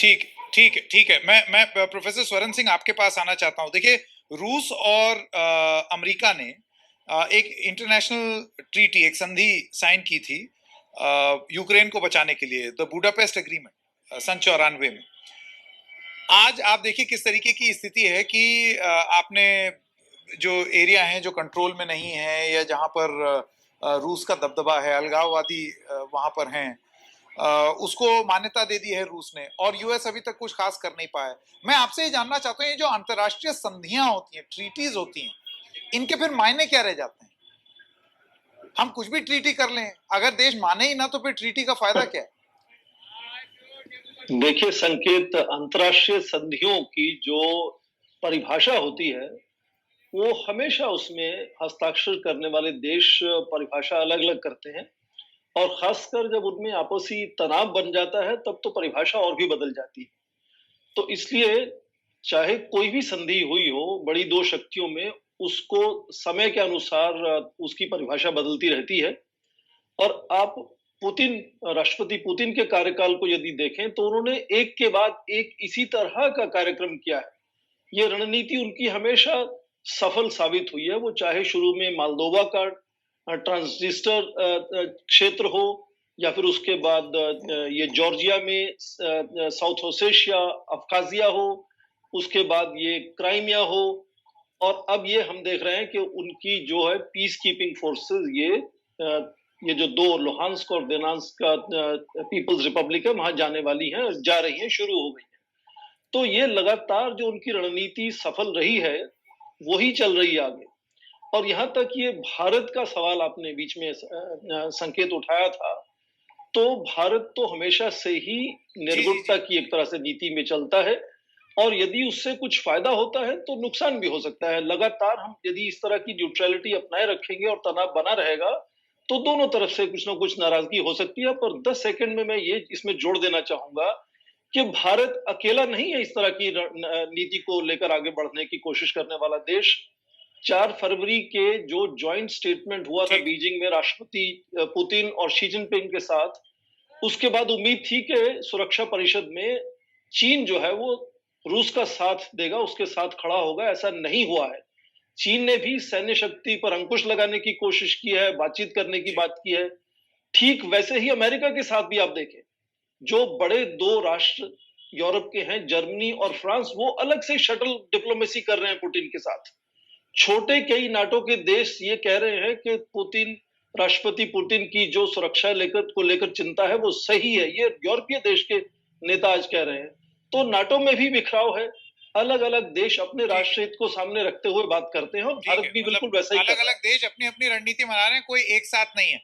ठीक ठीक है। मैं प्रोफेसर स्वरण सिंह आपके पास आना चाहता हूं। देखिए, रूस और अमेरिका ने एक इंटरनेशनल ट्रीटी, एक संधि साइन की थी यूक्रेन को बचाने के लिए, द बुडापेस्ट एग्रीमेंट सन 94 में। आज आप देखिए किस तरीके की स्थिति है कि आपने जो एरिया हैं जो कंट्रोल में नहीं है, या जहां पर रूस का दबदबा है, अलगाववादी वहां पर हैं, उसको मान्यता दे दी है रूस ने, और यूएस अभी तक कुछ खास कर नहीं पाया है। मैं आपसे ये जानना चाहता हूँ, ये जो अंतर्राष्ट्रीय संधियां होती हैं, ट्रीटीज होती हैं, इनके फिर मायने क्या रह जाते हैं? हम कुछ भी ट्रीटी कर लें, अगर देश माने ही ना तो फिर ट्रीटी का फायदा क्या है? देखिए संकेत, अंतर्राष्ट्रीय संधियों की जो परिभाषा होती है वो हमेशा उसमें हस्ताक्षर करने वाले देश परिभाषा अलग अलग करते हैं, और खासकर जब उनमें आपसी तनाव बन जाता है तब तो परिभाषा और भी बदल जाती है। तो इसलिए चाहे कोई भी संधि हुई हो बड़ी दो शक्तियों में, उसको समय के अनुसार उसकी परिभाषा बदलती रहती है। और आप पुतिन, राष्ट्रपति पुतिन के कार्यकाल को यदि देखें तो उन्होंने एक के बाद एक इसी तरह का कार्यक्रम किया है। ये रणनीति उनकी हमेशा सफल साबित हुई है। वो चाहे शुरू में मालदोवा का ट्रांसनिस्टर क्षेत्र हो, या फिर उसके बाद ये जॉर्जिया में साउथ ओसेशिया, अब्खाजिया हो, उसके बाद ये क्राइमिया हो, और अब ये हम देख रहे हैं कि उनकी जो है पीस कीपिंग फोर्सेस, ये जो दो लुहांस्क और दोनेत्स्क का पीपल्स रिपब्लिक है, वहां जाने वाली हैं, जा रही हैं, शुरू हो गई है। तो ये लगातार जो उनकी रणनीति सफल रही है वही चल रही है आगे। और यहां तक ये भारत का सवाल आपने बीच में संकेत उठाया था, तो भारत तो हमेशा से ही निर्गुणता की एक तरह से नीति में चलता है, और यदि उससे कुछ फायदा होता है तो नुकसान भी हो सकता है। लगातार हम यदि इस तरह की न्यूट्रलिटी अपनाए रखेंगे और तनाव बना रहेगा तो दोनों तरफ से कुछ ना कुछ नाराजगी हो सकती है। पर 10 सेकंड में मैं ये इसमें जोड़ देना चाहूंगा कि भारत अकेला नहीं है इस तरह की नीति को लेकर आगे बढ़ने की कोशिश करने वाला देश। 4 फरवरी के जो ज्वाइंट स्टेटमेंट हुआ था बीजिंग में राष्ट्रपति पुतिन और शी जिनपिंग के साथ, उसके बाद उम्मीद थी कि सुरक्षा परिषद में चीन जो है वो रूस का साथ देगा, उसके साथ खड़ा होगा। ऐसा नहीं हुआ है। चीन ने भी सैन्य शक्ति पर अंकुश लगाने की कोशिश की है, बातचीत करने की बात की है। ठीक वैसे ही अमेरिका के साथ भी आप देखें, जो बड़े दो राष्ट्र यूरोप के हैं, जर्मनी और फ्रांस, वो अलग से शटल डिप्लोमेसी कर रहे हैं पुतिन के साथ। छोटे कई नाटो के देश ये कह रहे हैं कि राष्ट्रपति पुतिन की जो सुरक्षा लेकर चिंता है वो सही है। ये यूरोपीय देश के नेता आज कह रहे हैं। तो नाटो में भी बिखराव है, अलग अलग देश अपने राष्ट्र हित को सामने रखते हुए बात करते हैं, और भारत भी बिल्कुल वैसा ही अलग अलग देश अपनी अपनी रणनीति बना रहे हैं, कोई एक साथ नहीं है।